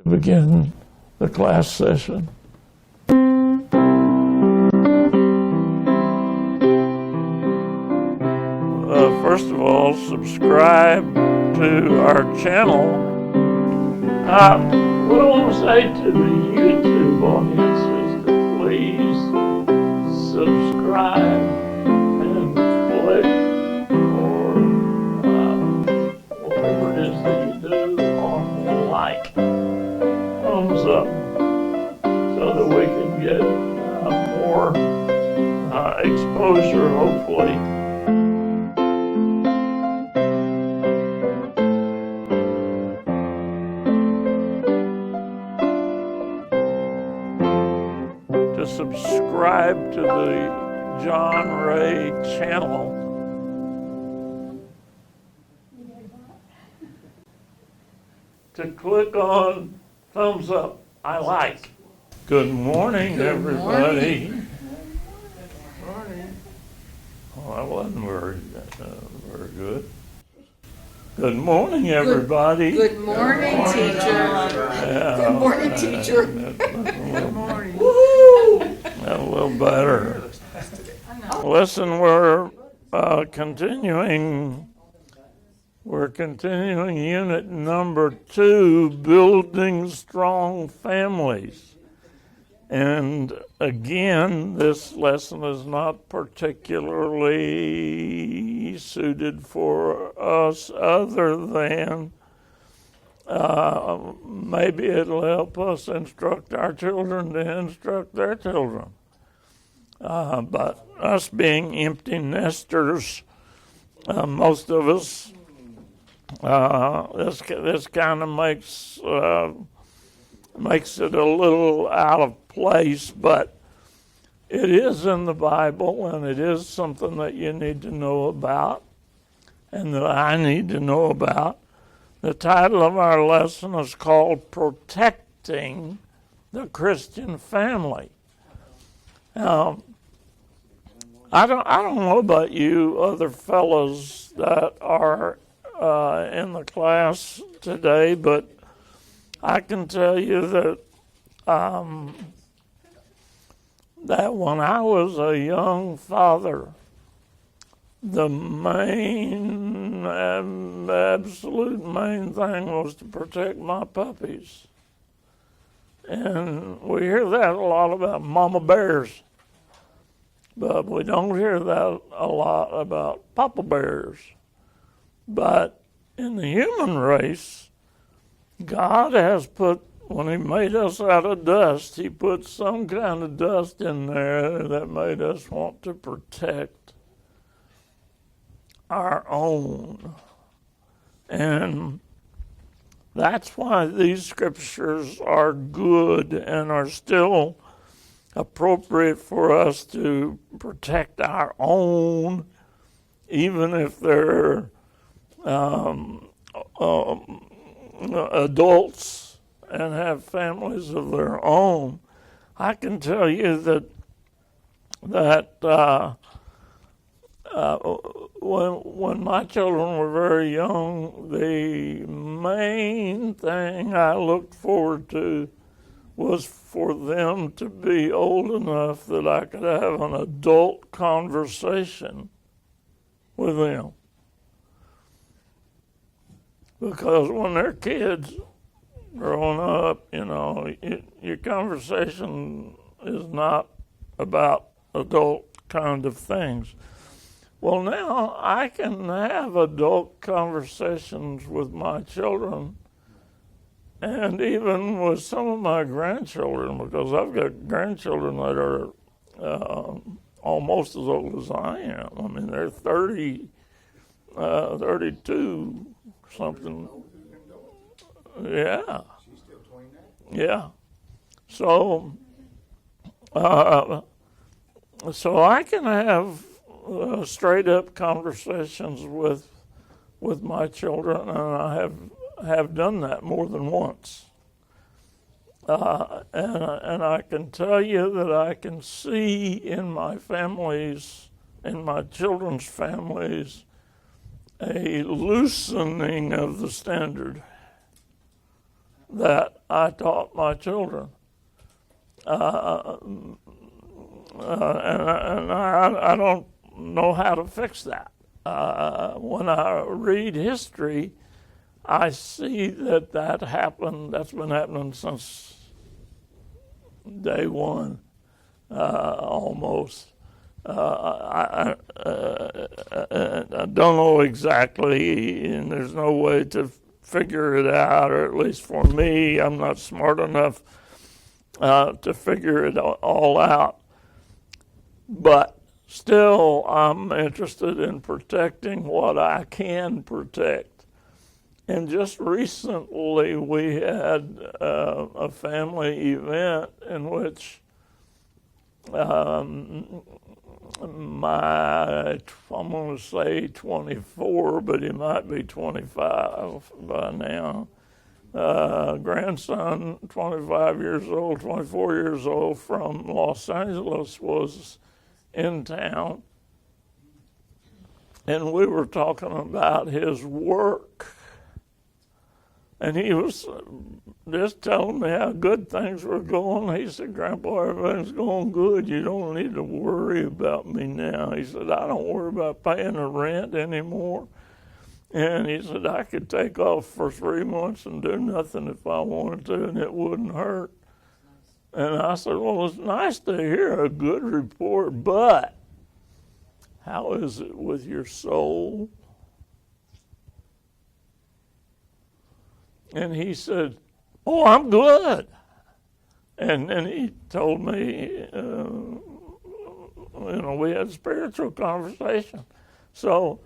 to begin the class session. First of all, subscribe to our channel. What I want to say to the YouTube audience is to please subscribe and click or whatever it is that you do on like, thumbs up, so that we can get more exposure, hopefully. To subscribe to the John Ray channel. To click on thumbs up, I like. Good morning, everybody. Good morning. Oh, that wasn't very good. Good morning, everybody. Good morning, teacher. Yeah, Good morning, teacher. Good morning. Woohoo! A little better. Listen, we're continuing unit number 2, Building Strong Families. And again, this lesson is not particularly suited for us other than maybe it'll help us instruct our children to instruct their children. But us being empty nesters, most of us, this kind of makes it a little out of place, but it is in the Bible, and it is something that you need to know about, and that I need to know about. The title of our lesson is called Protecting the Christian Family. I don't know about you other fellows that are in the class today, but I can tell you that that when I was a young father, the absolute main thing was to protect my puppies. And we hear that a lot about mama bears, but we don't hear that a lot about papa bears. But in the human race, God has put, when he made us out of dust, he put some kind of dust in there that made us want to protect our own. And that's why these scriptures are good and are still appropriate for us to protect our own, even if they're adults and have families of their own. I can tell you that when my children were very young, the main thing I looked forward to was for them to be old enough that I could have an adult conversation with them. Because when they're kids growing up, your conversation is not about adult kind of things. Well, now I can have adult conversations with my children and even with some of my grandchildren, because I've got grandchildren that are almost as old as I am. I mean, they're 30, 32, something. Yeah. She's still 29? Yeah. So I can have straight up conversations with my children, and I have done that more than once. And I can tell you that I can see in my families, in my children's families, a loosening of the standard. that I taught my children. And I don't know how to fix that. When I read history, I see that happened. That's been happening since day one, almost. I don't know exactly, and there's no way to figure it out, or at least for me, I'm not smart enough to figure it all out. But still, I'm interested in protecting what I can protect. And just recently, we had a family event in which my, I'm going to say 24, but he might be 25 by now, grandson, 25 years old, 24 years old, from Los Angeles was in town. And we were talking about his work. And he was just telling me how good things were going. He said, Grandpa, everything's going good. You don't need to worry about me now. He said, I don't worry about paying the rent anymore. And he said, I could take off for 3 months and do nothing if I wanted to, and it wouldn't hurt. And I said, well, it's nice to hear a good report, but how is it with your soul? And he said, oh, I'm good. And then he told me, we had a spiritual conversation. So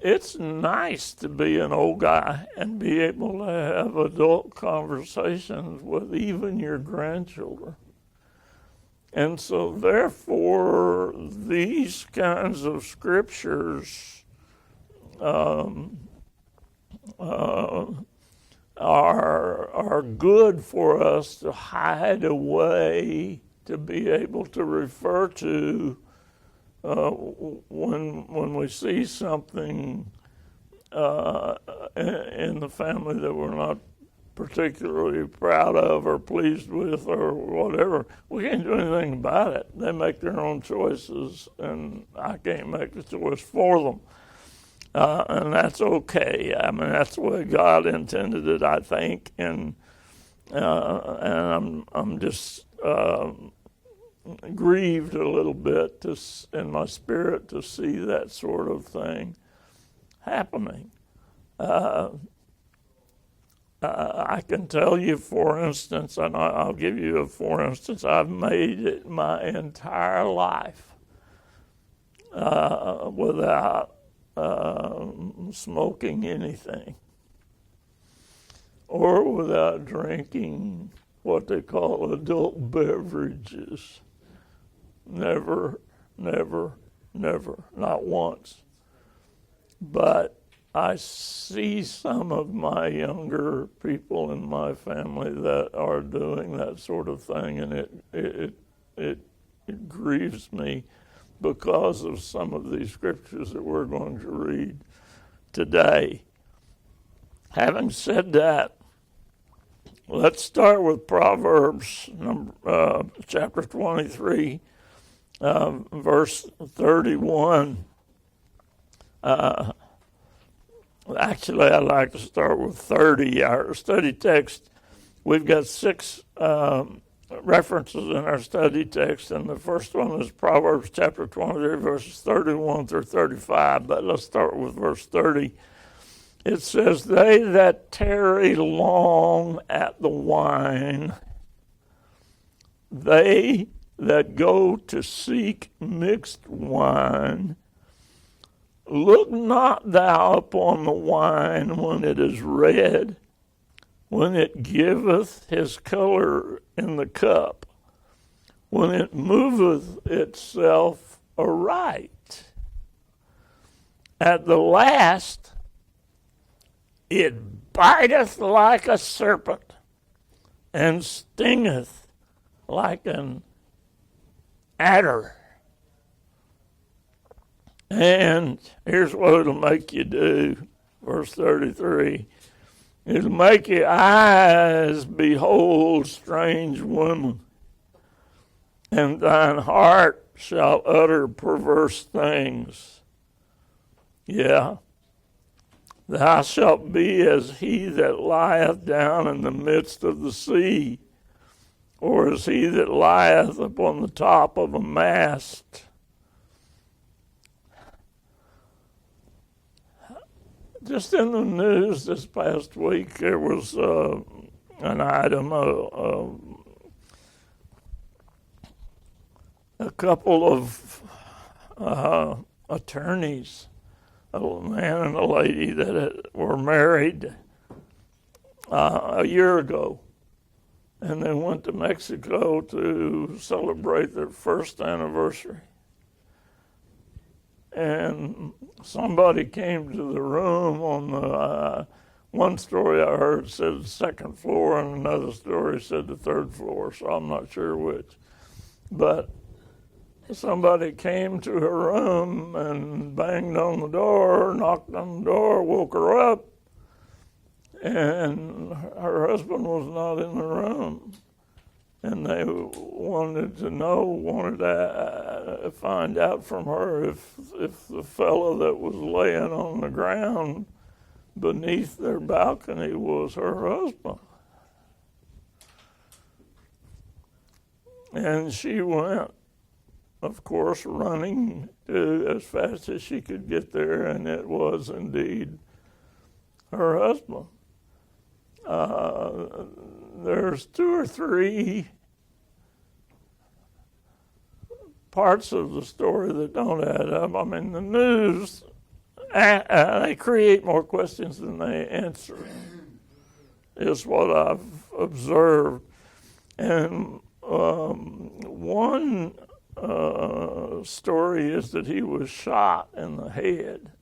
it's nice to be an old guy and be able to have adult conversations with even your grandchildren. And so therefore, these kinds of scriptures are good for us to hide away, to be able to refer to when we see something in the family that we're not particularly proud of or pleased with or whatever. We can't do anything about it. They make their own choices, and I can't make the choice for them. And that's okay. I mean, that's the way God intended it, I think. And I'm just grieved a little bit in my spirit to see that sort of thing happening. I can tell you, for instance, and I'll give you a for instance, I've made it my entire life without smoking anything or without drinking what they call adult beverages. Never, never, never, not once. But I see some of my younger people in my family that are doing that sort of thing, and it grieves me because of some of these scriptures that we're going to read today. Having said that, let's start with Proverbs chapter 23, verse 31. Actually, I'd like to start with 30. Our study text, we've got 6 references in our study text, and the first one is Proverbs chapter 23, verses 31 through 35, but let's start with verse 30. It says, they that tarry long at the wine, they that go to seek mixed wine, look not thou upon the wine when it is red, when it giveth his color in the cup, when it moveth itself aright. At the last, it biteth like a serpent, and stingeth like an adder. And here's what it'll make you do, verse 33. It'll make your eyes behold strange women, and thine heart shall utter perverse things. Yeah. Thou shalt be as he that lieth down in the midst of the sea, or as he that lieth upon the top of a mast. Just in the news this past week, there was an item, a couple of attorneys, a man and a lady that were married a year ago, and they went to Mexico to celebrate their first anniversary. And somebody came to the room on the, one story I heard said the second floor, and another story said the third floor, so I'm not sure which. But somebody came to her room and banged on the door, knocked on the door, woke her up, and her husband was not in the room. And they wanted to find out from her if the fellow that was laying on the ground beneath their balcony was her husband. And she went, of course, running as fast as she could get there, and it was indeed her husband. There's two or three parts of the story that don't add up. I mean, the news, they create more questions than they answer, is what I've observed. And one story is that he was shot in the head.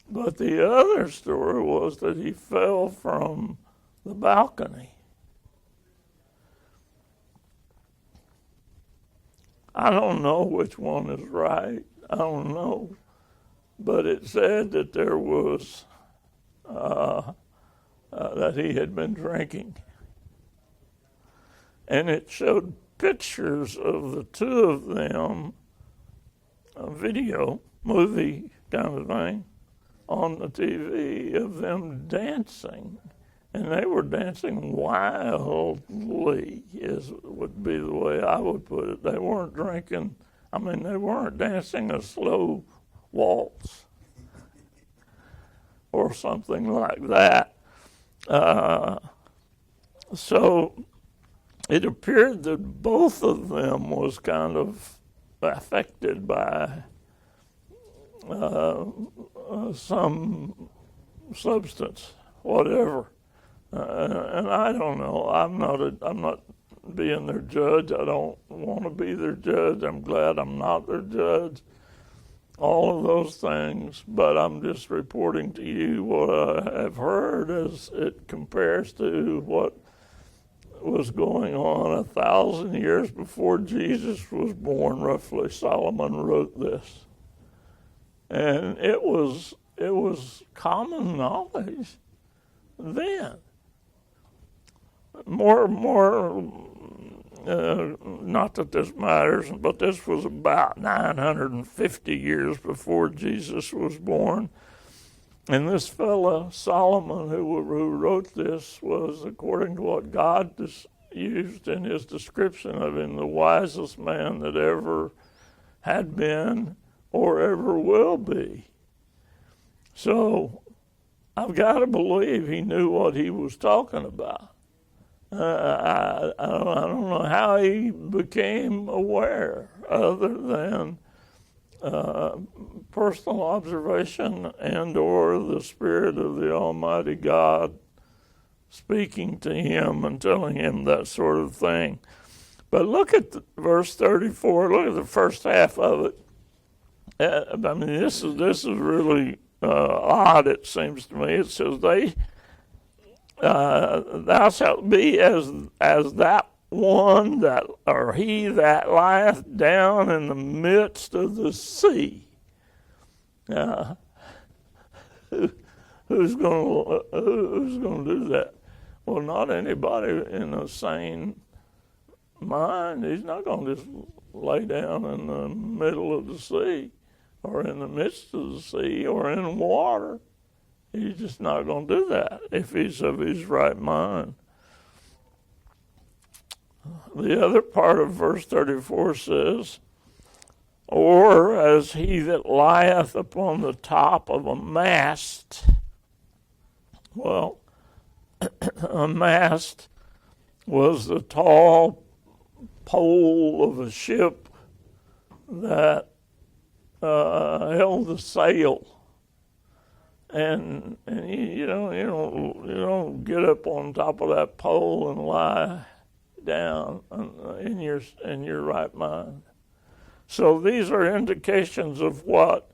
But the other story was that he fell from the balcony. I don't know which one is right. I don't know. But it said that there was, that he had been drinking. And it showed pictures of the two of them, a movie kind of thing, on the TV of them dancing. And they were dancing wildly, would be the way I would put it. They weren't drinking. I mean, they weren't dancing a slow waltz or something like that. So it appeared that both of them was kind of affected by some substance, whatever. And I don't know. I'm not being their judge. I don't want to be their judge. I'm glad I'm not their judge. All of those things, but I'm just reporting to you what I have heard as it compares to what was going on 1,000 years before Jesus was born, roughly. Solomon wrote this. And it was common knowledge then. Not that this matters, but this was about 950 years before Jesus was born. And this fella, Solomon, who wrote this, was, according to what God used in his description of him, the wisest man that ever had been or ever will be. So I've got to believe he knew what he was talking about. I don't know how he became aware, other than personal observation and or the Spirit of the Almighty God speaking to him and telling him that sort of thing. But look at verse 34. Look at the first half of it. I mean, this is really odd, it seems to me. It says, thou shalt be as that one that, or he that lieth down in the midst of the sea. Who who's going to do that? Well, not anybody in a sane mind. He's not going to just lay down in the middle of the sea or in the midst of the sea or in water. He's just not going to do that if he's of his right mind. The other part of verse 34 says, or as he that lieth upon the top of a mast. Well, a mast was the tall pole of a ship that held the sail. And you don't get up on top of that pole and lie down in your right mind. So these are indications of what,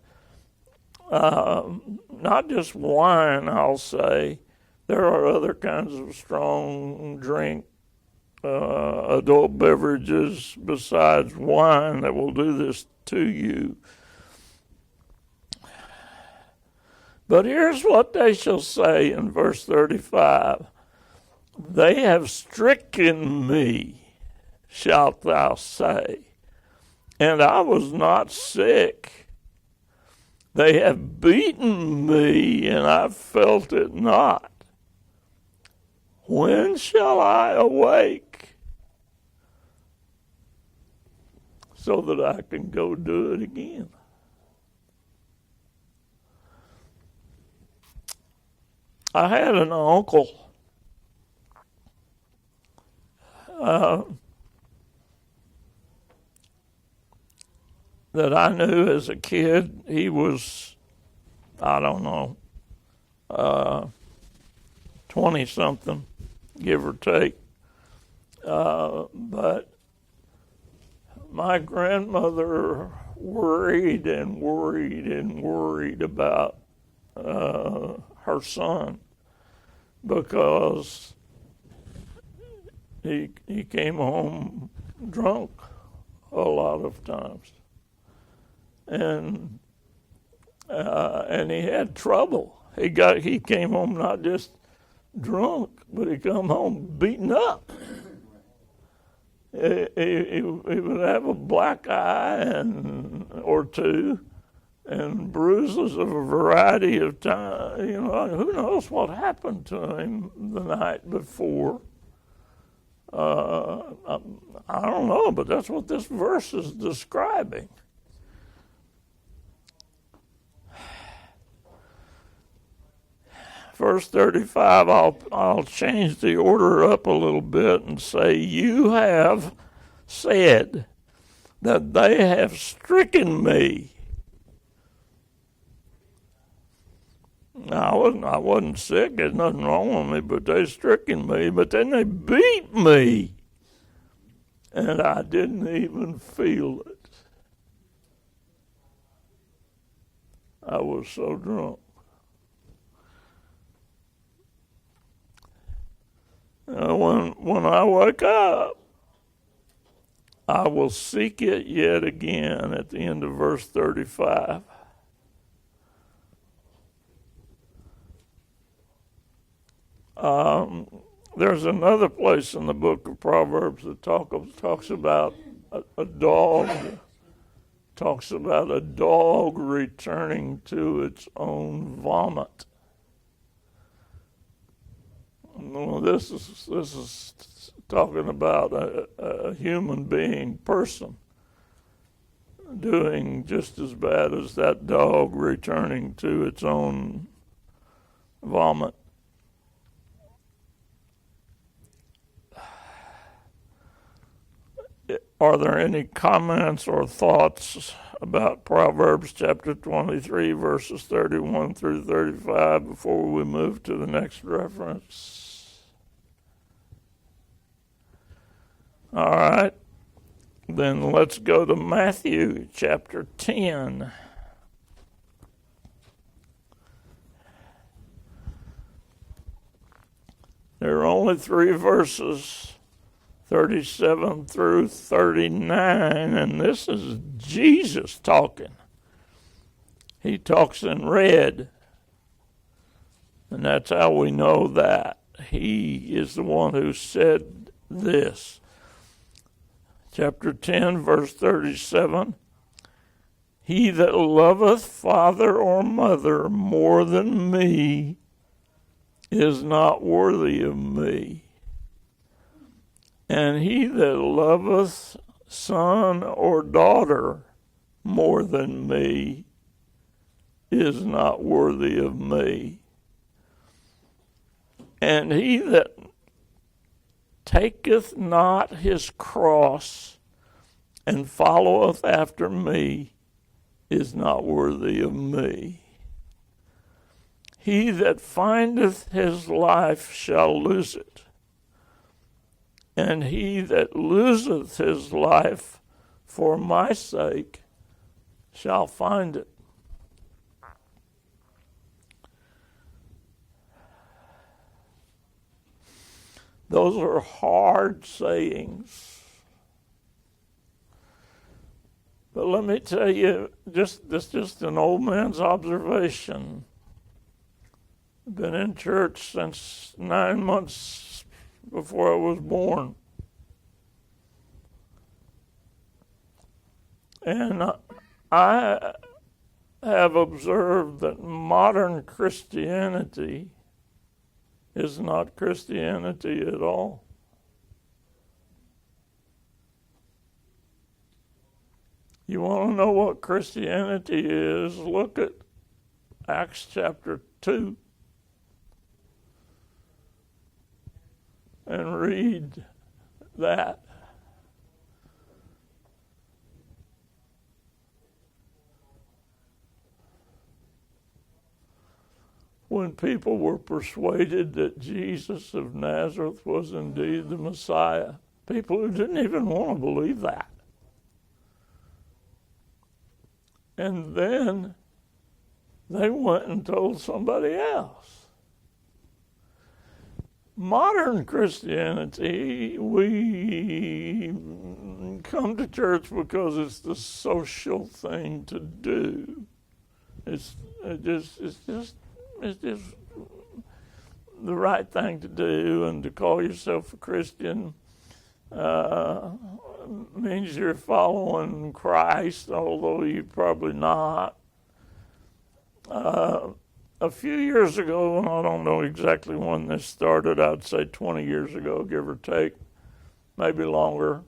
not just wine, I'll say. There are other kinds of strong drink, adult beverages besides wine that will do this to you. But here's what they shall say in verse 35. They have stricken me, shalt thou say, and I was not sick. They have beaten me, and I felt it not. When shall I awake so that I can go do it again? I had an uncle that I knew as a kid. He was, I don't know, 20-something, give or take. But my grandmother worried and worried and worried about her son because he came home drunk a lot of times, and he had trouble. He came home not just drunk, but he come home beaten up. He would have a black eye or two, and bruises of a variety of time. Who knows what happened to him the night before. I don't know, but that's what this verse is describing. Verse 35, I'll change the order up a little bit and say, you have said that they have stricken me. Now, I wasn't sick. There's nothing wrong with me, but they stricken me. But then they beat me, and I didn't even feel it. I was so drunk. When I wake up, I will seek it yet again at the end of verse 35. There's another place in the book of Proverbs that talks about a dog, talks about a dog returning to its own vomit. Well, this is talking about a human being, person, doing just as bad as that dog returning to its own vomit. Are there any comments or thoughts about Proverbs chapter 23, verses 31 through 35 before we move to the next reference? All right. Then let's go to Matthew chapter 10. There are only 3 verses, 37 through 39, and this is Jesus talking. He talks in red. And that's how we know that. He is the one who said this. Chapter 10, verse 37. He that loveth father or mother more than me is not worthy of me. And he that loveth son or daughter more than me is not worthy of me. And he that taketh not his cross and followeth after me is not worthy of me. He that findeth his life shall lose it, and he that loseth his life for my sake shall find it. Those are hard sayings. But let me tell you, this is just an old man's observation. Been in church since 9 months before I was born. And I have observed that modern Christianity is not Christianity at all. You want to know what Christianity is? Look at Acts chapter 2 and read that. When people were persuaded that Jesus of Nazareth was indeed the Messiah, people who didn't even want to believe that. And then they went and told somebody else. Modern Christianity, we come to church because it's the social thing to do. It's just the right thing to do, and to call yourself a Christian means you're following Christ, although you're probably not. A few years ago, and I don't know exactly when this started, I'd say 20 years ago, give or take, maybe longer,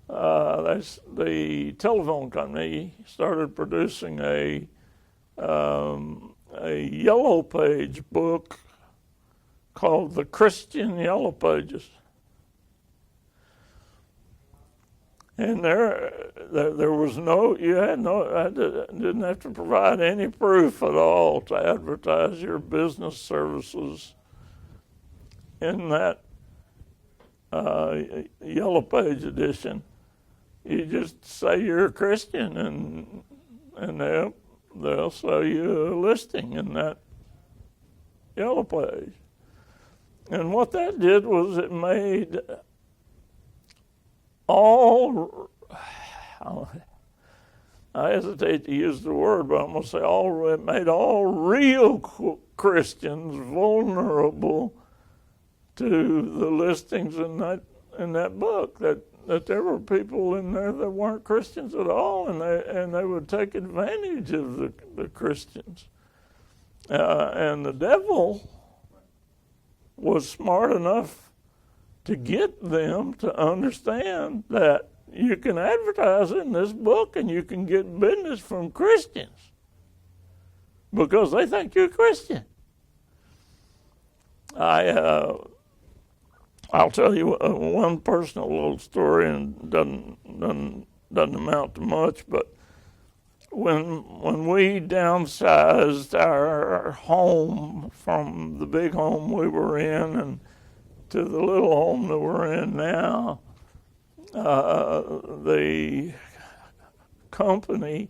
the telephone company started producing a yellow page book called the Christian Yellow Pages. And there was I didn't have to provide any proof at all to advertise your business services in that Yellow Page edition. You just say you're a Christian, and they'll sell you a listing in that Yellow Page. And what that did was it made I hesitate to use the word, but I'm going to say it made all real Christians vulnerable to the listings in that book, that there were people in there that weren't Christians at all, and they would take advantage of the Christians. And the devil was smart enough to get them to understand that you can advertise in this book and you can get business from Christians because they think you're a Christian. I'll tell you one personal little story, and doesn't amount to much, but when we downsized our home from the big home we were in and to the little home that we're in now, the company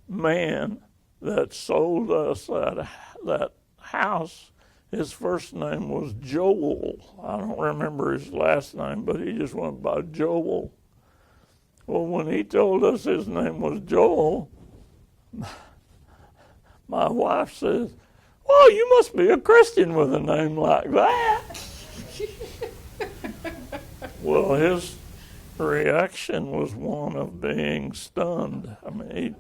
man that sold us that house, his first name was Joel. I don't remember his last name, but he just went by Joel. Well, when he told us his name was Joel, my wife says, "Oh, you must be a Christian with a name like that." Well, his reaction was one of being stunned. I mean,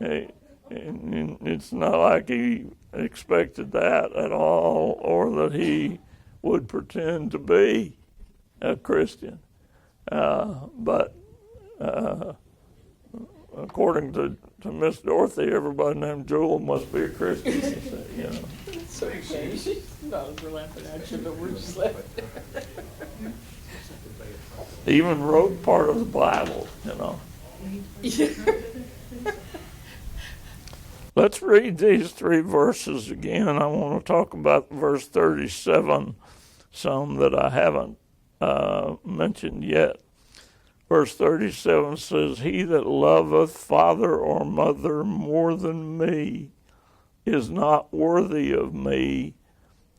it's not like he expected that at all, or that he would pretend to be a Christian. But according to Miss Dorothy, everybody named Joel must be a Christian. You know. It's okay. She's not laughing at you, but we're just laughing. He even wrote part of the Bible, you know. Let's read these 3 verses again. I want to talk about verse 37, some that I haven't mentioned yet. Verse 37 says, "He that loveth father or mother more than me is not worthy of me,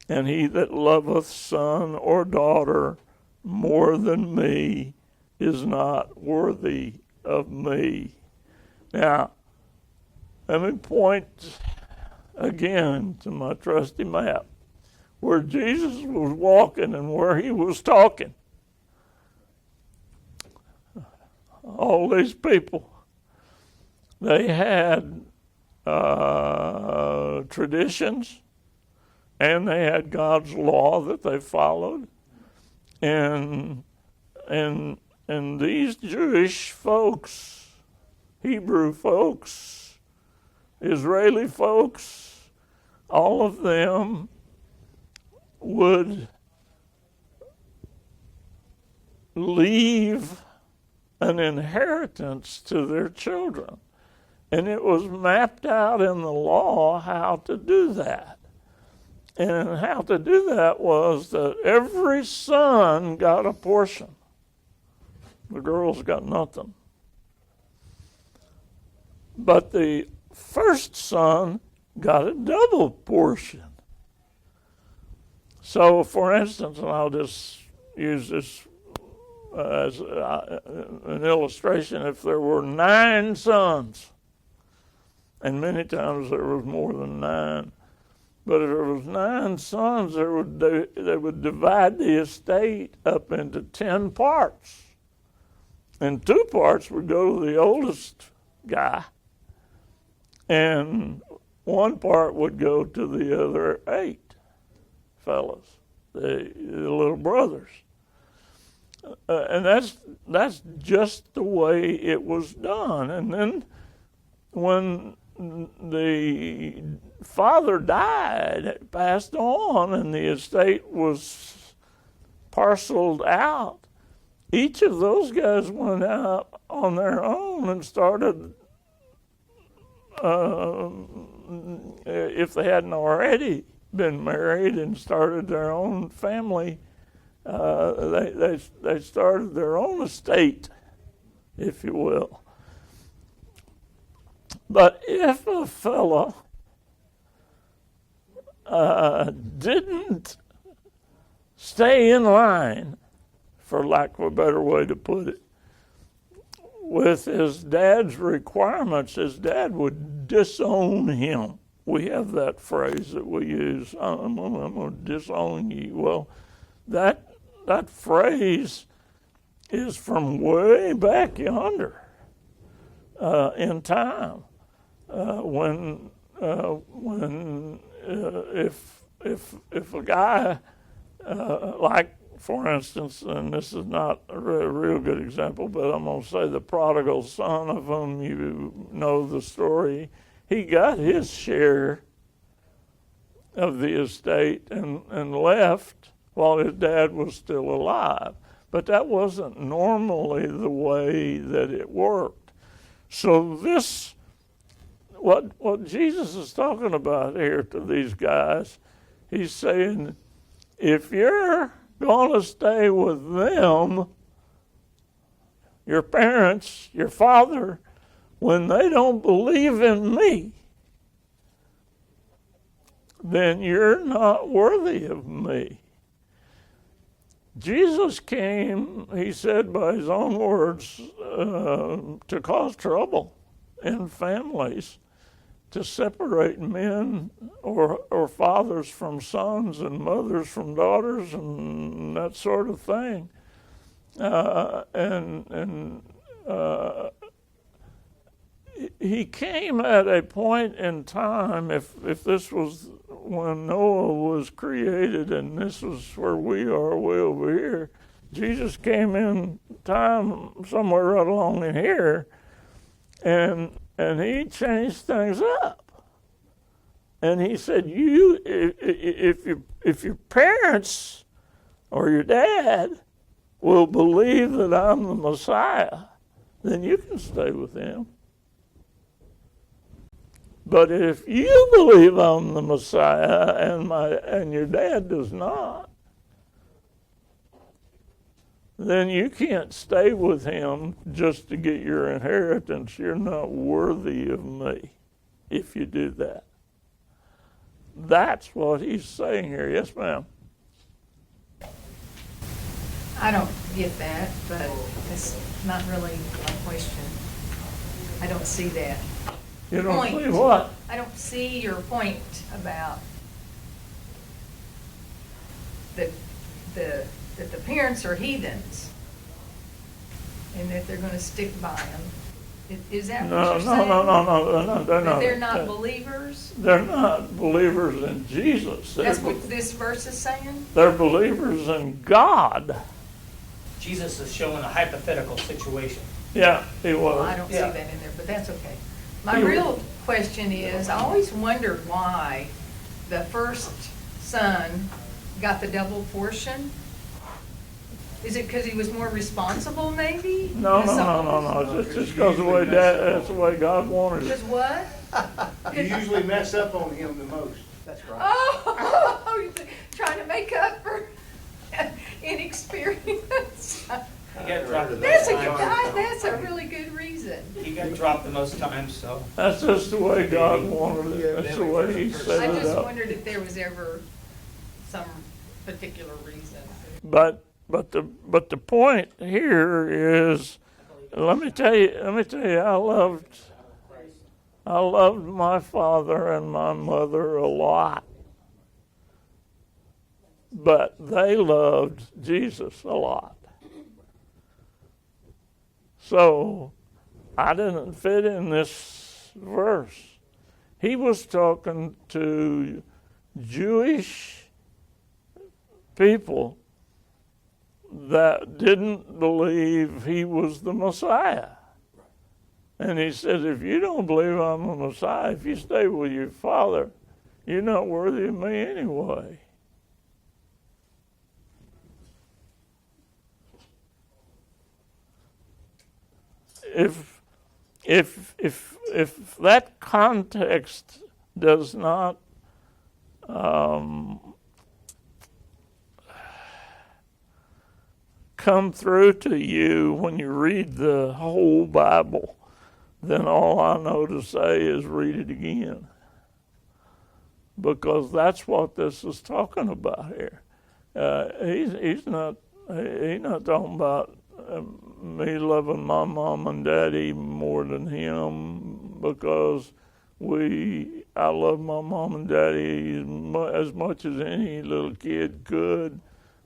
and he that loveth son or daughter more than me is not worthy of me." Now, let me point again to my trusty map, where Jesus was walking and where he was talking. All these people, they had traditions, and they had God's law that they followed, and these Jewish folks, Hebrew folks, Israeli folks, all of them would leave an inheritance to their children. And it was mapped out in the law how to do that. And how to do that was that every son got a portion. The girls got nothing. But the first son got a double portion. So, for instance, and I'll just use this as an illustration, if there were 9 sons, and many times there was more than 9, but if there was 9 sons, they would divide the estate up into 10 parts, and 2 parts would go to the oldest guy, and 1 part would go to the other 8 fellas, the little brothers. And that's just the way it was done. And then when the father died, passed on, and the estate was parceled out, each of those guys went out on their own and started, if they hadn't already been married, and started their own family. They started their own estate, if you will. But if a fella didn't stay in line, for lack of a better way to put it, with his dad's requirements, his dad would disown him. We have that phrase that we use, I'm going to disown you. Well, that phrase is from way back yonder in time, when if a guy like, for instance, and this is not a real good example, but I'm going to say the prodigal son, of whom you know the story, he got his share of the estate and left while his dad was still alive. But that wasn't normally the way that it worked. So this, what Jesus is talking about here to these guys, he's saying, if you're going to stay with them, your parents, your father, when they don't believe in me, then you're not worthy of me. Jesus came, he said by his own words, to cause trouble in families. to separate men or fathers from sons and mothers from daughters and that sort of thing. He came at a point in time, if this was when Noah was created and this was where we are way over here, Jesus came in time somewhere right along in here, and he changed things up. And he said, if your parents or your dad will believe that I'm the Messiah, then you can stay with him. But if you believe I'm the Messiah and your dad does not, then you can't stay with him just to get your inheritance. You're not worthy of me if you do that. That's what he's saying here. Yes, ma'am. I don't get that, but it's not really my question. I don't see that. You don't Point. see what? I don't see your point about that the parents are heathens and that they're going to stick by them. Is that what No, you're saying? no, they're That not. they're not believers? They're not believers in Jesus. That's what this verse is saying? They're believers in God. Jesus is showing a hypothetical situation. Yeah, he Well, I was. don't see Yeah. that in there, but that's okay. My You- real question is, I always wondered why the first son got the double portion. Is it because he was more responsible, maybe? No. It's just because that's the way God wanted Because it. what? You usually mess up on him the most. That's right. Oh, you're trying to make up for inexperience. He got dropped the That's most times. that's a really good reason. He got dropped the most times, so. That's just the way God wanted it. That's the way He I set it just up. wondered if there was ever some particular reason. But the point here is, let me tell you, I loved my father and my mother a lot, but they loved Jesus a lot. So I didn't fit in this verse. He was talking to Jewish people that didn't believe he was the Messiah. And he says, if you don't believe I'm the Messiah, if you stay with your father, you're not worthy of me anyway. If that context does not come through to you when you read the whole Bible, then all I know to say is read it again. Because that's what this is talking about here. He's not talking about me loving my mom and daddy more than him, because I love my mom and daddy as much as any little kid could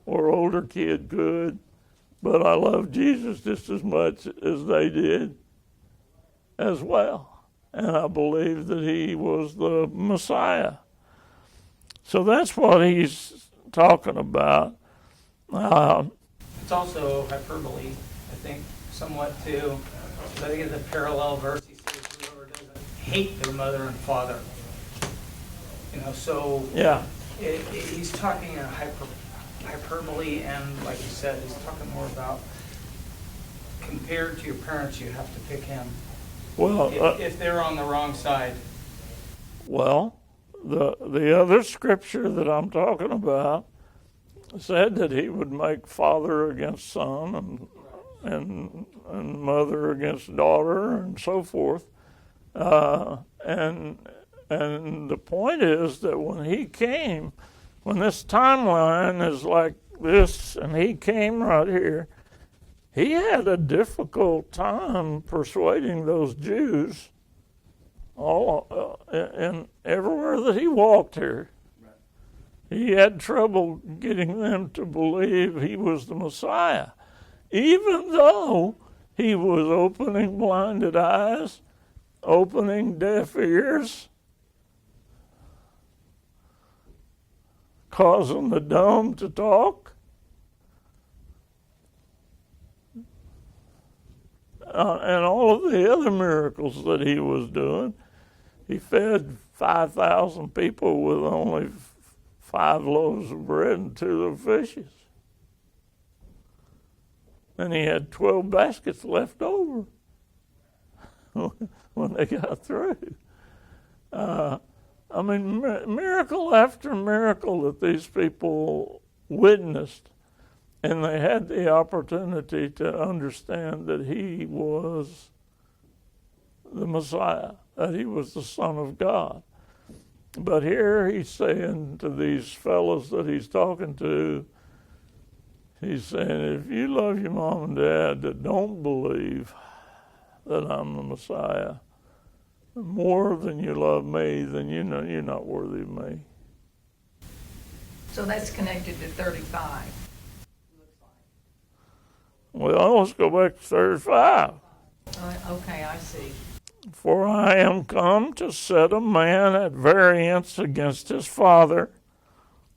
or older kid could. But I love Jesus just as much as they did as well. And I believe that he was the Messiah. So that's what he's talking about. It's also hyperbole, I think, somewhat too. I think it's a parallel verse. He says, whoever doesn't hate their mother and father. So Yeah. He's talking in hyperbole, and like you said, he's talking more about compared to your parents, you have to pick him. Well, If they're on the wrong side. well, the other scripture that I'm talking about said that he would make father against son and mother against daughter and so forth. And the point is that when he came, when this timeline is like this, and he came right here, he had a difficult time persuading those Jews and everywhere that he walked here, he had trouble getting them to believe he was the Messiah, even though he was opening blinded eyes, opening deaf ears, causing the dumb to talk. And all of the other miracles that he was doing. He fed 5,000 people with only 5 loaves of bread and 2 little fishes. And he had 12 baskets left over when they got through. Miracle after miracle that these people witnessed, and they had the opportunity to understand that he was the Messiah, that he was the Son of God. But here he's saying to these fellows that he's talking to, he's saying, if you love your mom and dad that don't believe that I'm the Messiah more than you love me, then you know you're not worthy of me. So that's connected to 35. Well, let's go back to 35. Okay, I see. For I am come to set a man at variance against his father,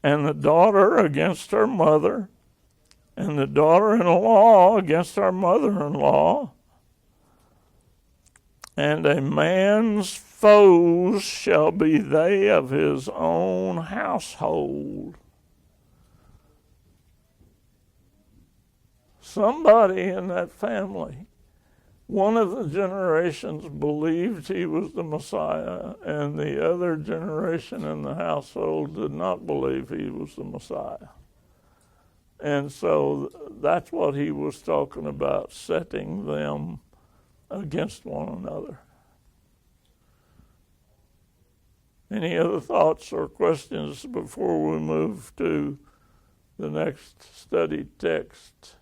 and the daughter against her mother, and the daughter-in-law against her mother-in-law. And a man's foes shall be they of his own household. Somebody in that family, one of the generations believed he was the Messiah, and the other generation in the household did not believe he was the Messiah. And so that's what he was talking about, setting them against one another. Any other thoughts or questions before we move to the next study text?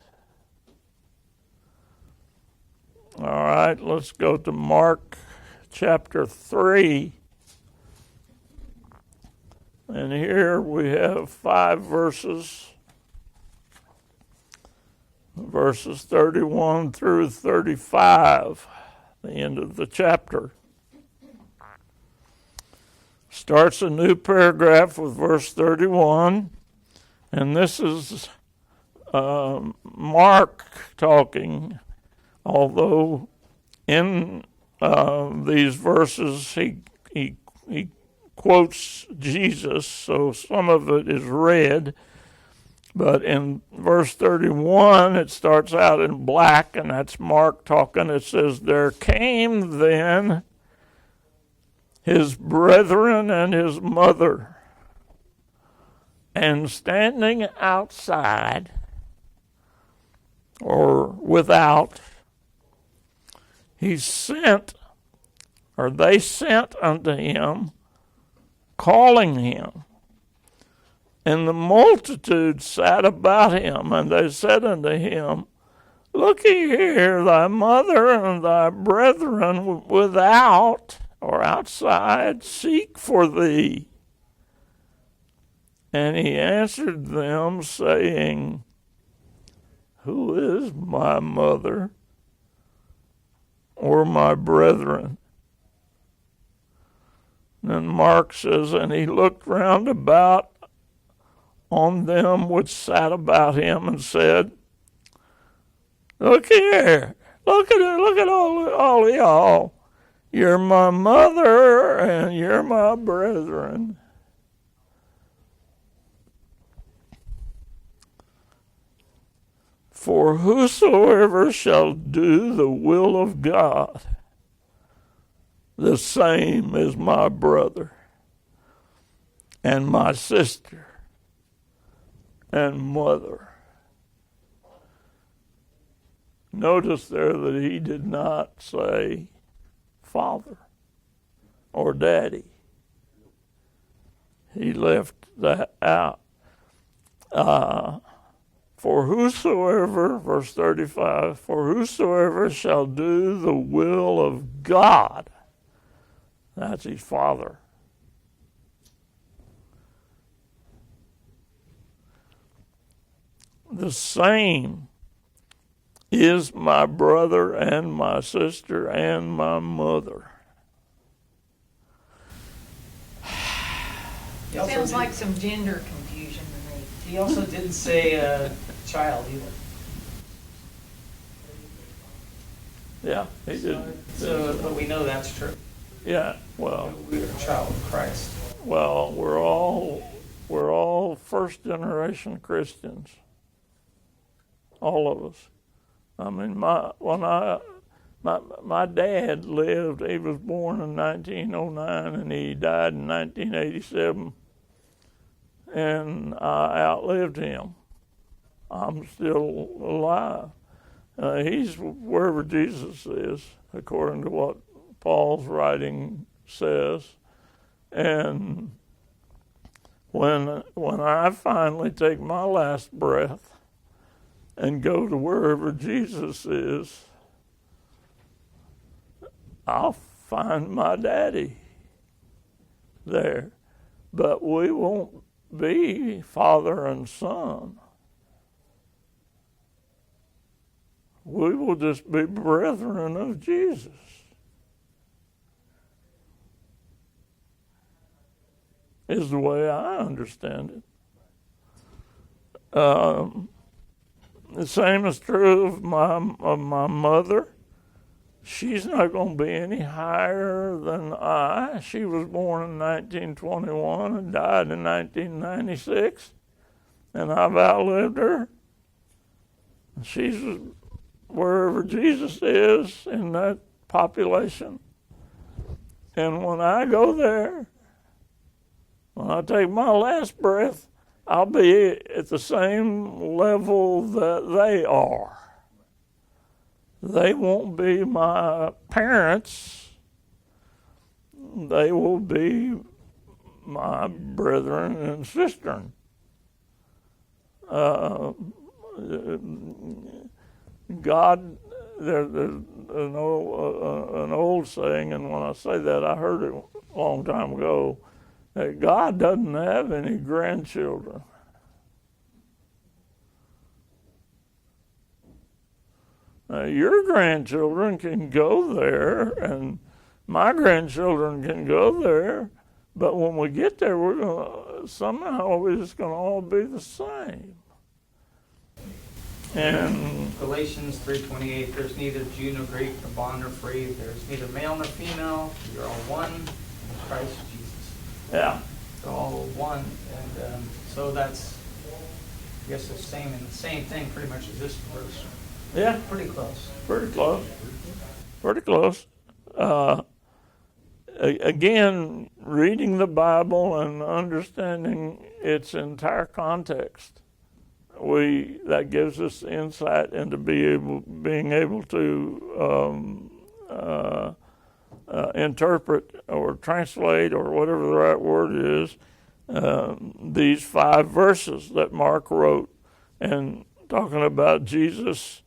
All right, let's go to Mark chapter 3. And here we have 5 verses. Verses 31 through 35, the end of the chapter. Starts a new paragraph with verse 31, and this is Mark talking, although in these verses he quotes Jesus, so some of it is read. But in verse 31, it starts out in black, and that's Mark talking. It says, there came then his brethren and his mother, and standing outside, or without, they sent unto him, calling him. And the multitude sat about him, and they said unto him, look here, thy mother and thy brethren without, or outside, seek for thee. And he answered them, saying, who is my mother or my brethren? And then Mark says, and he looked round about on them which sat about him, and said, look here, look at all y'all. You're my mother and you're my brethren. For whosoever shall do the will of God, the same is my brother and my sister and mother. Notice there that he did not say father or daddy. He left that out. For whosoever, verse 35, for whosoever shall do the will of God, That's his father. The same is my brother and my sister and my mother. He also Sounds did- like some gender confusion to me. He also didn't say child either. Yeah, he did. So, but we know that's true. Yeah, well, We are a child of Christ. well, we're all first generation Christians. All of us. I mean, my dad lived. He was born in 1909 and he died in 1987. And I outlived him. I'm still alive. He's wherever Jesus is, according to what Paul's writing says. And when I finally take my last breath and go to wherever Jesus is, I'll find my daddy there. But we won't be father and son. We will just be brethren of Jesus. Is the way I understand it. The same is true of my mother. She's not going to be any higher than I. She was born in 1921 and died in 1996, and I've outlived her. She's wherever Jesus is in that population. And when I go there, when I take my last breath, I'll be at the same level that they are. They won't be my parents. They will be my brethren and sisters. God, there's an old saying, and when I say that, I heard it a long time ago, that God doesn't have any grandchildren. Now, your grandchildren can go there, and my grandchildren can go there, but when we get there, we're just gonna all be the same. And Galatians 3:28, there's neither Jew nor Greek, nor bond nor free, there's neither male nor female, you're all one in Christ Jesus. yeah, They're all one, and so that's, I guess, the same thing pretty much as this verse. yeah, Pretty close. pretty close. Pretty close. Again, reading the Bible and understanding its entire context, that gives us insight into being able to interpret or translate, or whatever the right word is, these 5 verses that Mark wrote, and talking about Jesus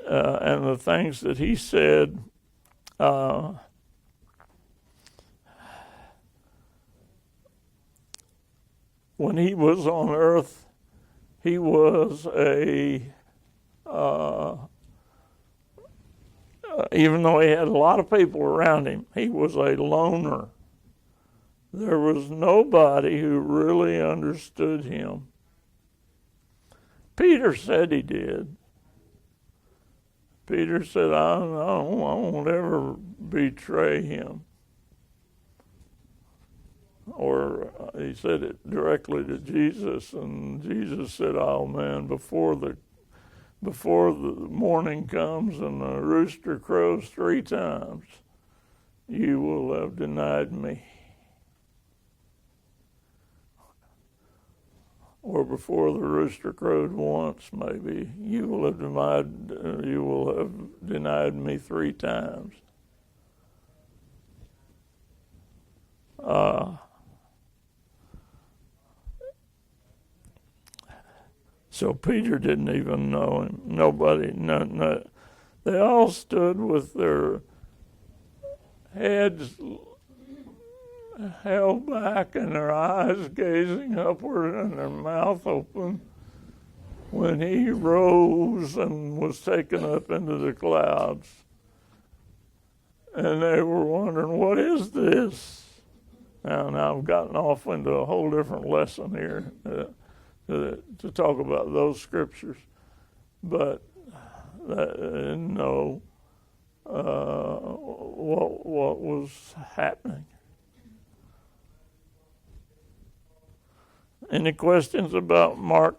and the things that he said. When he was on earth, he was even though he had a lot of people around him, he was a loner. There was nobody who really understood him. Peter said he did. Peter said, I won't ever betray him. Or he said it directly to Jesus, and Jesus said, oh man, before the morning comes and the rooster crows 3 times, you will have denied me. Or before the rooster crowed once, maybe, you will have denied me 3 times. So Peter didn't even know him. Nobody, none. They all stood with their heads held back and their eyes gazing upward and their mouth open when he rose and was taken up into the clouds. And they were wondering, what is this? Now I've gotten off into a whole different lesson here to talk about those scriptures. But know what was happening. Any questions about Mark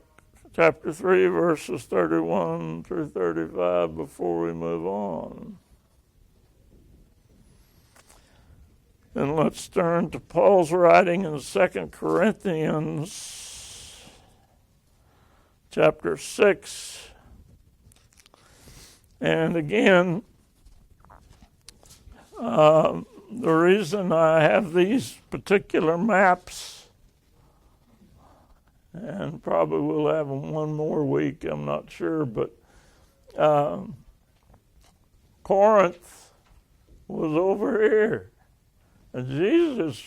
chapter 3, verses 31 through 35 before we move on? Then let's turn to Paul's writing in 2 Corinthians chapter 6. And again, the reason I have these particular maps, and probably we'll have them one more week, I'm not sure, but Corinth was over here. And Jesus,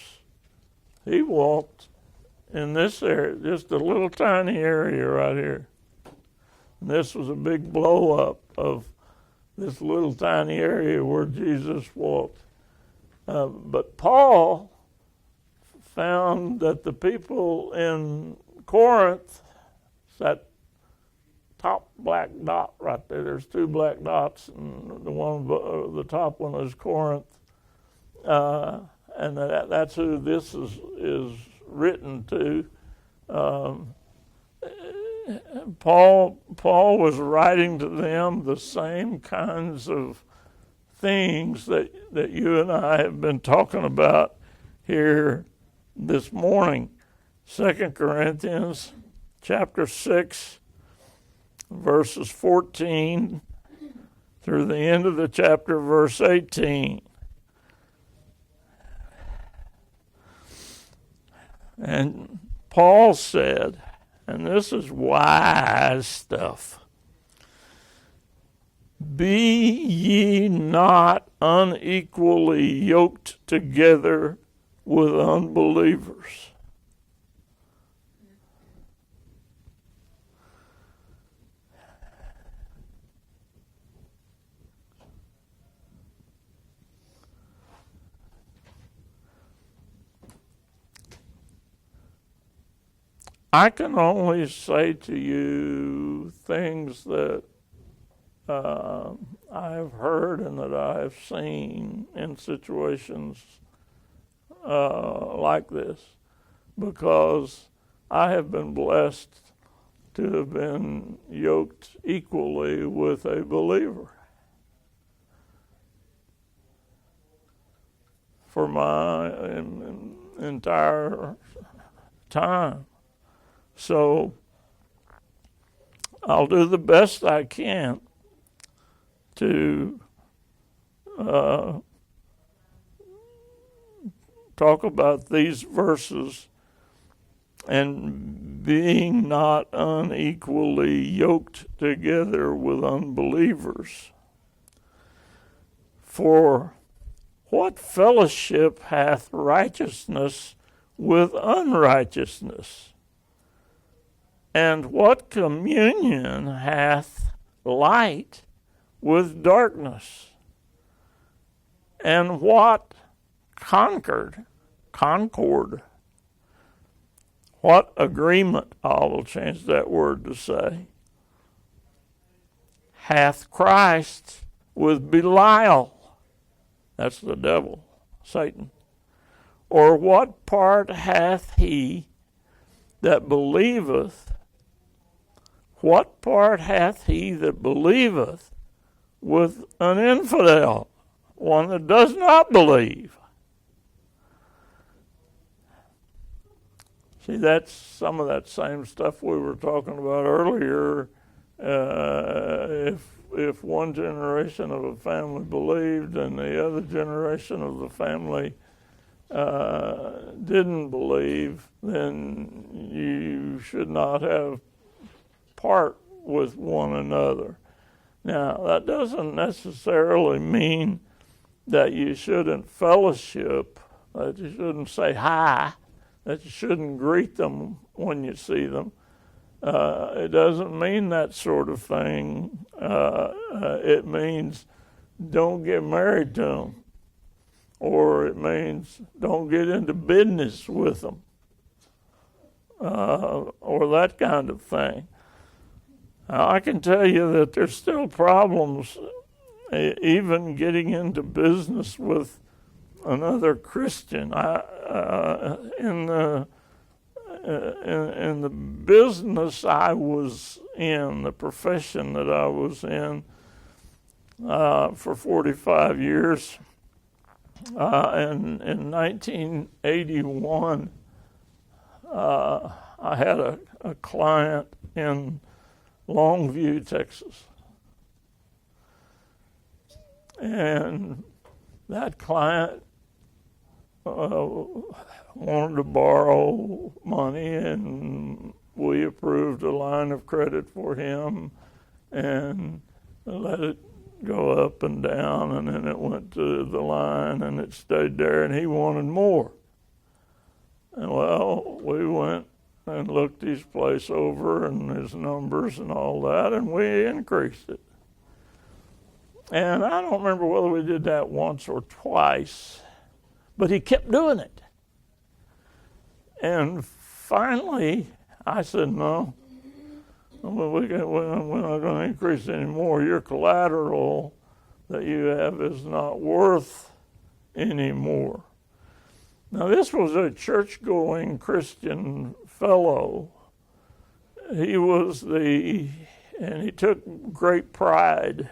he walked in this area, just a little tiny area right here. And this was a big blow up of this little tiny area where Jesus walked. But Paul found that the people in Corinth, that top black dot right there, there's two black dots, and the top one is Corinth. And that's who this is written to. Paul was writing to them the same kinds of things that you and I have been talking about here this morning. 2 Corinthians chapter 6, verses 14 through the end of the chapter, verse 18. And Paul said, and this is wise stuff, be ye not unequally yoked together with unbelievers. I can only say to you things that I have heard and that I have seen in situations like this, because I have been blessed to have been yoked equally with a believer for my entire time. So I'll do the best I can to talk about these verses and being not unequally yoked together with unbelievers. For what fellowship hath righteousness with unrighteousness? And what communion hath light with darkness? And what concord, what agreement, I will change that word to say, hath Christ with Belial? That's the devil, Satan. Or what part hath he that believeth? What part hath he that believeth with an infidel, one that does not believe? See, that's some of that same stuff we were talking about earlier. If one generation of a family believed and the other generation of the family didn't believe, then you should not have part with one another. Now, that doesn't necessarily mean that you shouldn't fellowship that you shouldn't say hi, that you shouldn't greet them when you see them. It doesn't mean that sort of thing. It means don't get married to them, or it means don't get into business with them, or that kind of thing. I can tell you that there's still problems even getting into business with another Christian. In the business I was in, the profession that I was in for 45 years, and in 1981, I had a client in Longview, Texas. And that client wanted to borrow money, and we approved a line of credit for him and let it go up and down, and then it went to the line and it stayed there, and he wanted more. And well, we went and looked his place over and his numbers and all that, and we increased it. And I don't remember whether we did that once or twice, but he kept doing it. And finally, I said, no, we're not going to increase anymore. Your collateral that you have is not worth any more. Now, this was a church-going Christian fellow. He took great pride,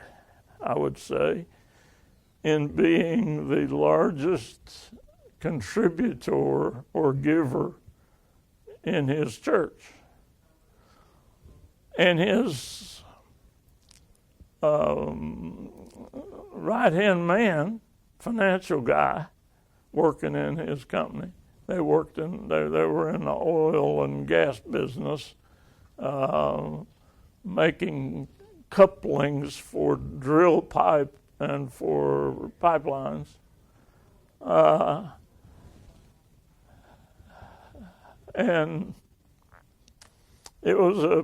I would say, in being the largest contributor or giver in his church. And his right-hand man, financial guy, working in his company. They were in the oil and gas business, making couplings for drill pipe and for pipelines. And it was a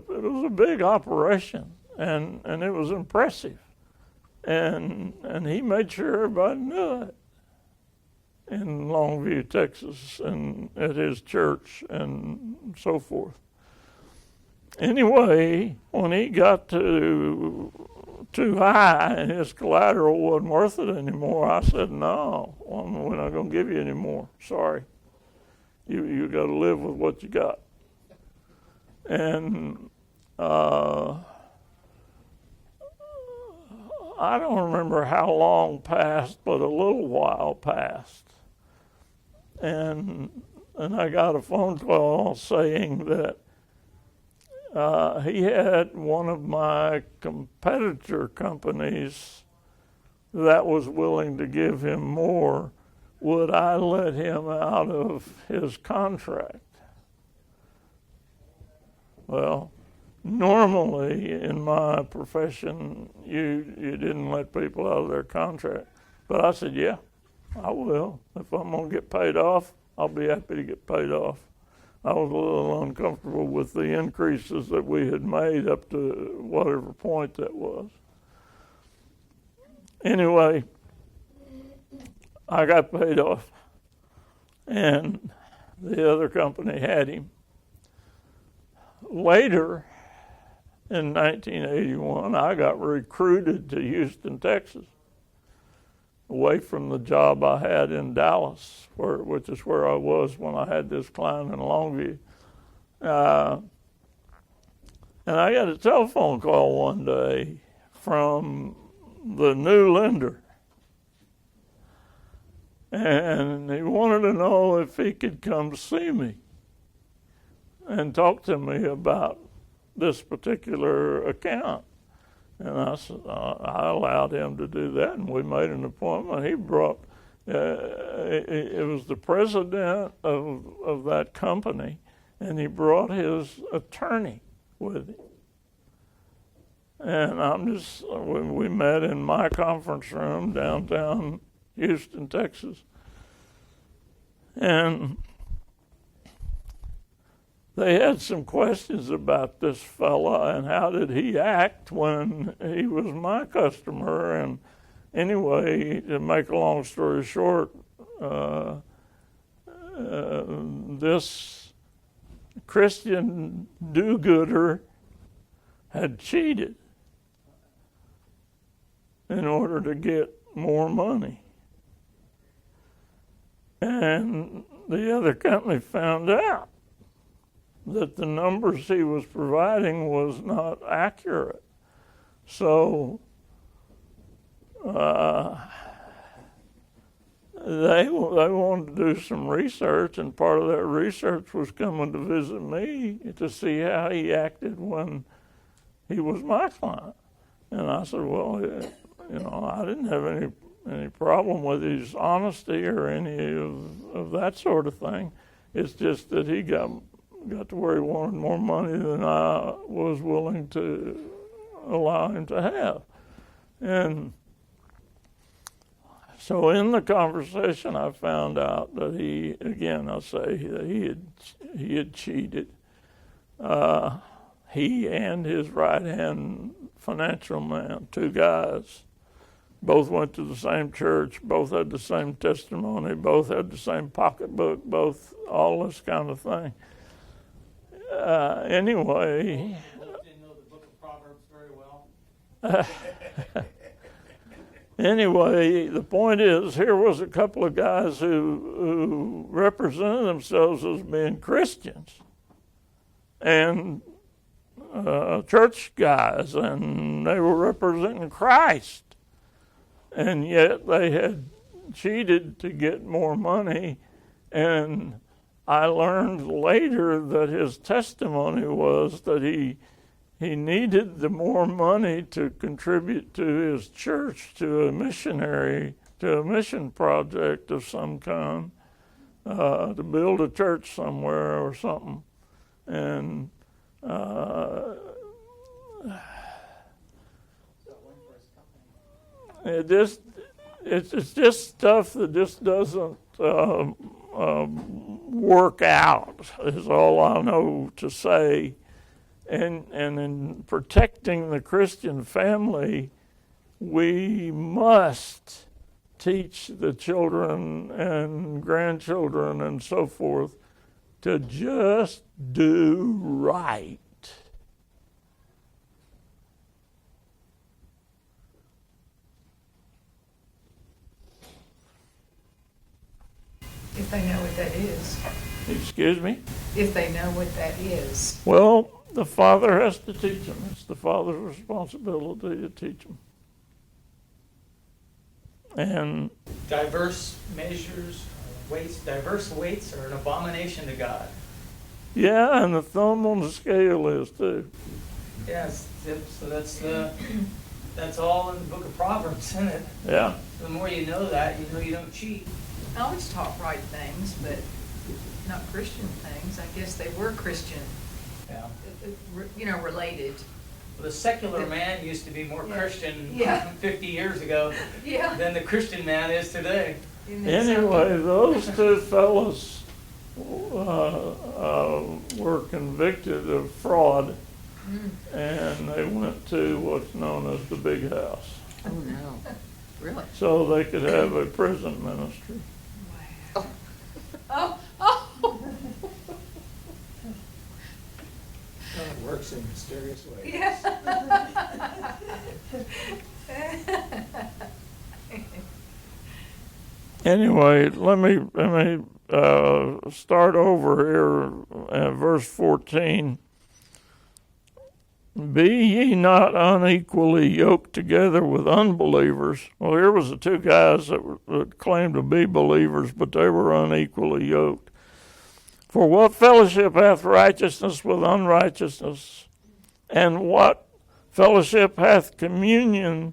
big operation, and it was impressive. And he made sure everybody knew it in Longview, Texas, and at his church and so forth. Anyway, when he got too high and his collateral wasn't worth it anymore, I said, no, we're not going to give you any more. Sorry. You got to live with what you got. And I don't remember how long passed, but a little while passed. And I got a phone call saying that he had one of my competitor companies that was willing to give him more. Would I let him out of his contract? Well, normally in my profession, you didn't let people out of their contract. But I said, yeah, I will. If I'm going to get paid off, I'll be happy to get paid off. I was a little uncomfortable with the increases that we had made up to whatever point that was. Anyway, I got paid off, and the other company had him. Later, in 1981, I got recruited to Houston, Texas, away from the job I had in Dallas, which is where I was when I had this client in Longview. And I got a telephone call one day from the new lender. And he wanted to know if he could come see me and talk to me about this particular account. And I allowed him to do that, and we made an appointment. He brought, it was the president of that company, and he brought his attorney with him. And we met in my conference room downtown Houston, Texas. And they had some questions about this fella and how did he act when he was my customer. And anyway, to make a long story short, this Christian do-gooder had cheated in order to get more money. And the other company found out that the numbers he was providing was not accurate. So they wanted to do some research, and part of that research was coming to visit me to see how he acted when he was my client. And I said, well, I didn't have any problem with his honesty or any of that sort of thing. It's just that he got to where he wanted more money than I was willing to allow him to have. And so in the conversation, I found out that he had cheated. He and his right-hand financial man, two guys, both went to the same church, both had the same testimony, both had the same pocketbook, both all this kind of thing. Anyway. Both didn't know the book of Proverbs very well. Anyway, the point is, here was a couple of guys who represented themselves as being Christians and church guys, and they were representing Christ. And yet they had cheated to get more money, and I learned later that his testimony was that he needed the more money to contribute to his church, to a mission project of some kind, to build a church somewhere or something. And it's just stuff that just doesn't work out, is all I know to say. And in protecting the Christian family, we must teach the children and grandchildren and so forth to just do right. If they know what that is. Excuse me? If they know what that is. Well, the father has to teach them. It's the father's responsibility to teach them. And Diverse measures, diverse weights are an abomination to God. yeah, and the thumb on the scale is too. Yes, so that's all in the book of Proverbs, isn't it? Yeah. The more you know that, you know you don't cheat. I always taught right things, but not Christian things. I guess they were Christian, Yeah. Related. Well, the secular man used to be more Yeah. Christian Yeah. 50 years ago Yeah. than the Christian man is today. Anyway, those two fellows were convicted of fraud, and they went to what's known as the big house, Oh, no. Really? so they could have a prison ministry. Oh. God works in mysterious ways. Yeah. Anyway, let me start over here at verse 14. Be ye not unequally yoked together with unbelievers. Well, here was the two guys that claimed to be believers, but they were unequally yoked. For what fellowship hath righteousness with unrighteousness? And what fellowship hath communion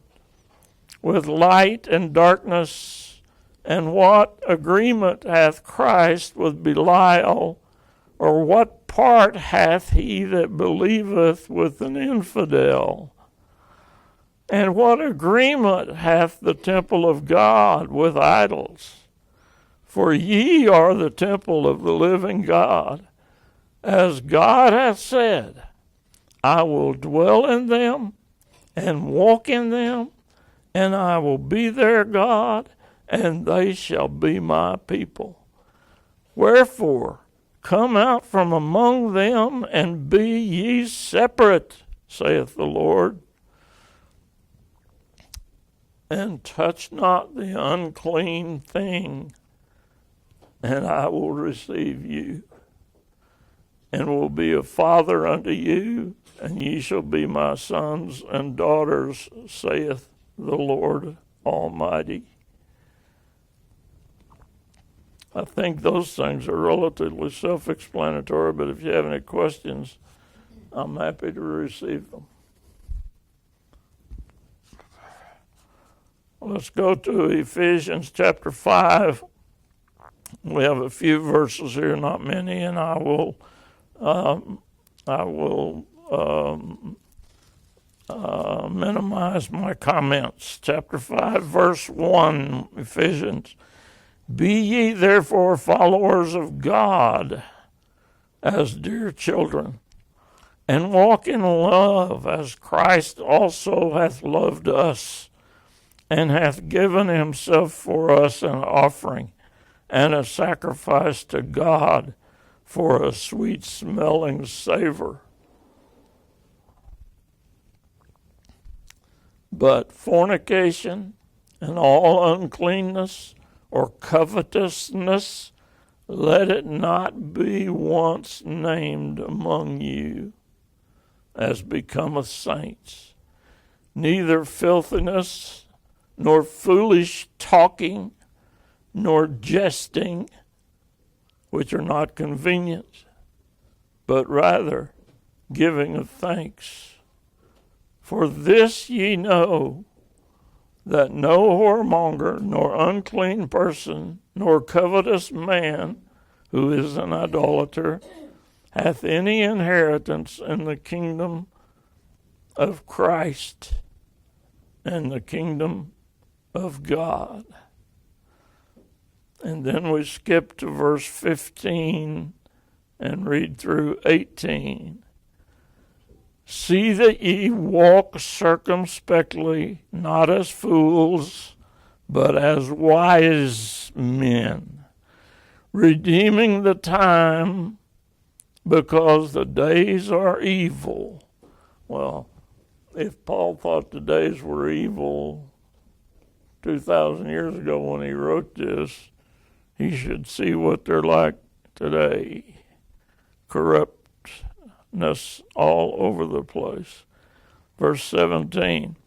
with light and darkness? And what agreement hath Christ with Belial? Or what part hath he that believeth with an infidel? And what agreement hath the temple of God with idols? For ye are the temple of the living God. As God hath said, I will dwell in them and walk in them, and I will be their God, and they shall be my people. Wherefore, come out from among them, and be ye separate, saith the Lord, and touch not the unclean thing, and I will receive you, and will be a father unto you, and ye shall be my sons and daughters, saith the Lord Almighty. I think those things are relatively self-explanatory, but if you have any questions, I'm happy to receive them. Let's go to Ephesians chapter 5. We have a few verses here, not many, and I will minimize my comments. Chapter 5, verse 1, Ephesians. Be ye therefore followers of God as dear children, and walk in love as Christ also hath loved us, and hath given himself for us an offering and a sacrifice to God for a sweet-smelling savor. But fornication and all uncleanness or covetousness, let it not be once named among you, as becometh saints, neither filthiness, nor foolish talking, nor jesting, which are not convenient, but rather giving of thanks. For this ye know, that no whoremonger, nor unclean person, nor covetous man, who is an idolater, hath any inheritance in the kingdom of Christ and the kingdom of God. And then we skip to verse 15 and read through 18. See that ye walk circumspectly, not as fools, but as wise men, redeeming the time, because the days are evil. Well, if Paul thought the days were evil 2,000 years ago when he wrote this, he should see what they're like today. Corruptness all over the place. Verse 17.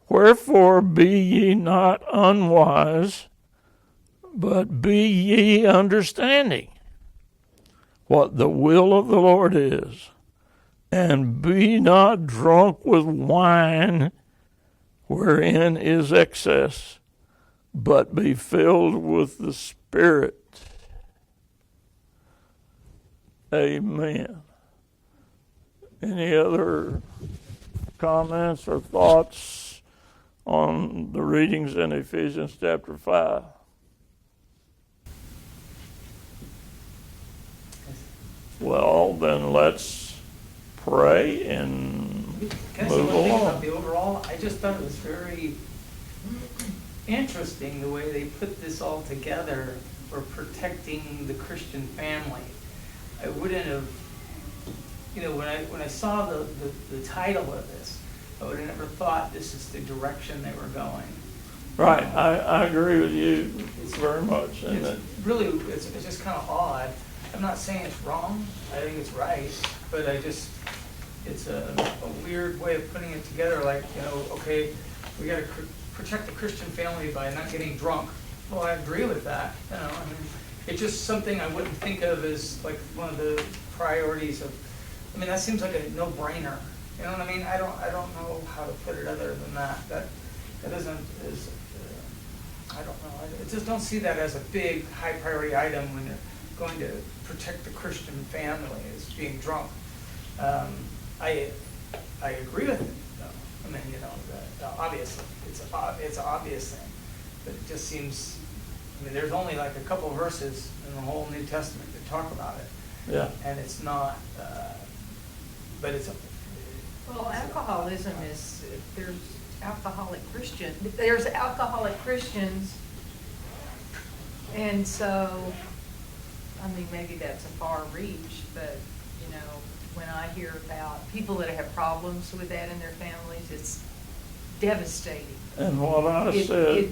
Wherefore be ye not unwise, but be ye understanding what the will of the Lord is, and be not drunk with wine, wherein is excess, but be filled with the Spirit. Amen. Any other comments or thoughts on the readings in Ephesians chapter 5? Well, then let's pray and Can I say move one thing along. about the overall? I just thought it was very interesting the way they put this all together for protecting the Christian family. I wouldn't have, when I saw the title of this, I would have never thought this is the direction they were going. Right, I agree with you very much. And It's really, it's just kind of odd. I'm not saying it's wrong. I think it's right, but it's a weird way of putting it together. Like, okay, we got to protect the Christian family by not getting drunk. Well, I agree with that. It's just something I wouldn't think of as like one of the priorities of. That seems like a no-brainer. You know what I mean? I don't know how to put it other than that. That isn't is. I don't know. I just don't see that as a big, high priority item when you're going to protect the Christian family as being drunk. I agree with it, though. Obviously, it's an obvious thing, but it just seems I mean, there's only like a couple of verses in the whole New Testament that talk about it. Yeah. And it's not, but it's, Well, alcoholism is, there's alcoholic Christians, and so, I mean, maybe that's a far reach, but, you know, when I hear about people that have problems with that in their families, it's devastating. And what I It- said, it-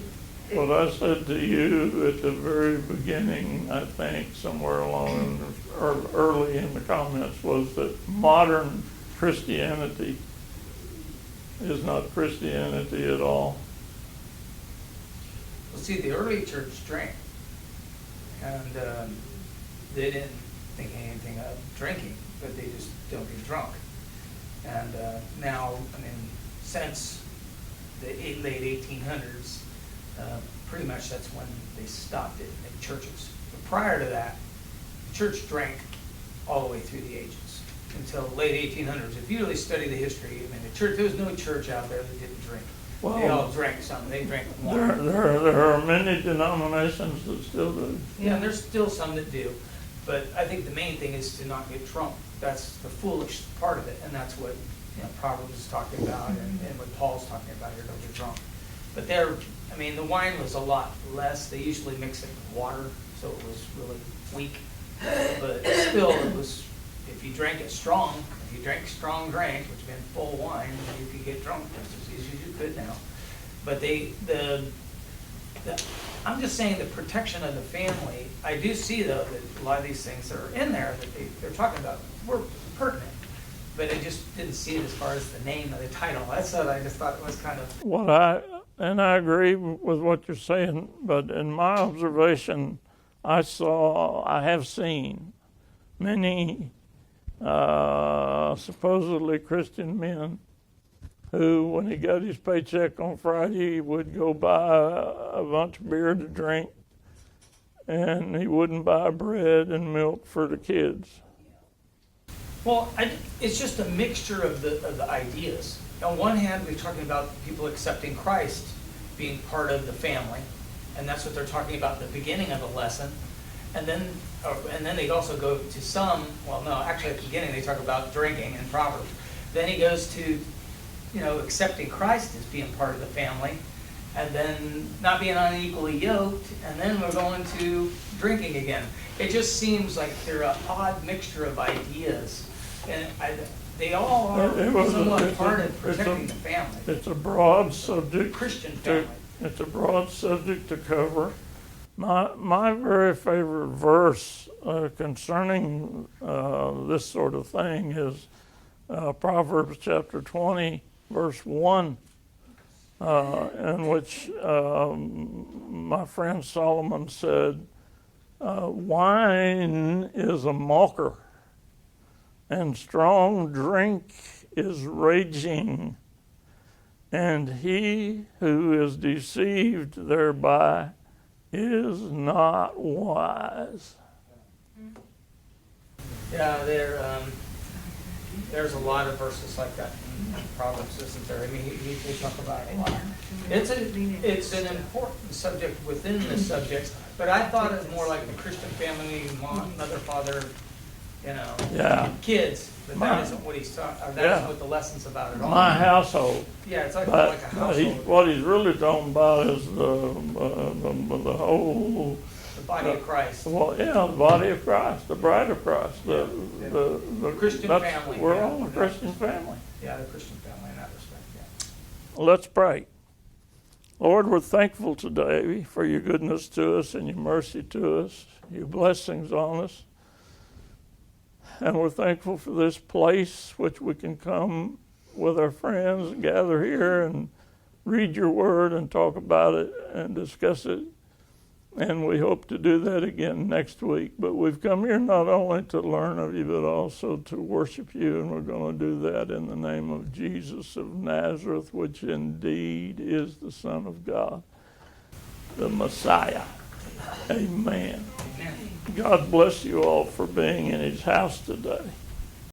what I said to you at the very beginning, I think somewhere along or early in the comments, was that modern Christianity is not Christianity at all. well, see, the early church drank. And they didn't think anything of drinking, but they just don't get drunk. And now, I mean, since the late 1800s, pretty much that's when they stopped it in churches. But prior to that, the church drank all the way through the ages until the late 1800s. If you really study the history, I mean, the church, there was no church out there that didn't drink. They Well, all drank something. They drank There, wine. there are many denominations that still do. Yeah, and there's still some that do, but I think the main thing is to not get drunk. That's the foolish part of it, and that's what, you know, Proverbs is talking about, and what Paul's talking about here, don't get drunk. But there, I mean, the wine was a lot less. They usually mix it with water, so it was really weak. But still, it was, if you drank it strong, if you drank strong drink, which meant full wine, you could get drunk just as easy as you could now. But I'm just saying the protection of the family, I do see though that a lot of these things that are in there that they're talking about were pertinent. But I just didn't see it as far as the name of the title. That's what I just thought it was kind of. I agree with what you're saying, but in my observation, I have seen many supposedly Christian men who, when he got his paycheck on Friday, would go buy a bunch of beer to drink, and he wouldn't buy bread and milk for the kids. Well, it's just a mixture of the ideas. On one hand, we're talking about people accepting Christ being part of the family, and that's what they're talking about at the beginning of the lesson. And then they also go to some, well, no, actually at the beginning they talk about drinking in Proverbs. Then he goes to, you know, accepting Christ as being part of the family, and then not being unequally yoked, and then we're going to drinking again. It just seems like they're an odd mixture of ideas, and they all are somewhat part of protecting the family. It's a broad subject. Christian family. It's a broad subject to cover. My very favorite verse concerning this sort of thing is Proverbs chapter 20, verse 1, in which my friend Solomon said, wine is a mocker, and strong drink is raging, and he who is deceived thereby is not wise. Yeah, there's a lot of verses like that in Proverbs, isn't there? I mean, they talk about it a lot. It's an important subject within the subject, but I thought it was more like the Christian family, mother, father, you know, Yeah. kids. But that isn't what he's talking. That isn't what the lesson's about at all. My household. Yeah, it's like But a household. what he's really talking about is the whole, The body of Christ. well, yeah, the body of Christ, the bride of Christ, the Christian that's- family, We're yeah. all a Christian family. Yeah, the Christian family in that respect, yeah. Let's pray. Lord, we're thankful today for your goodness to us and your mercy to us, your blessings on us. And we're thankful for this place which we can come with our friends and gather here and read your word and talk about it and discuss it. And we hope to do that again next week. But we've come here not only to learn of you, but also to worship you. And we're going to do that in the name of Jesus of Nazareth, which indeed is the Son of God, the Messiah. Amen. Amen. God bless you all for being in his house today.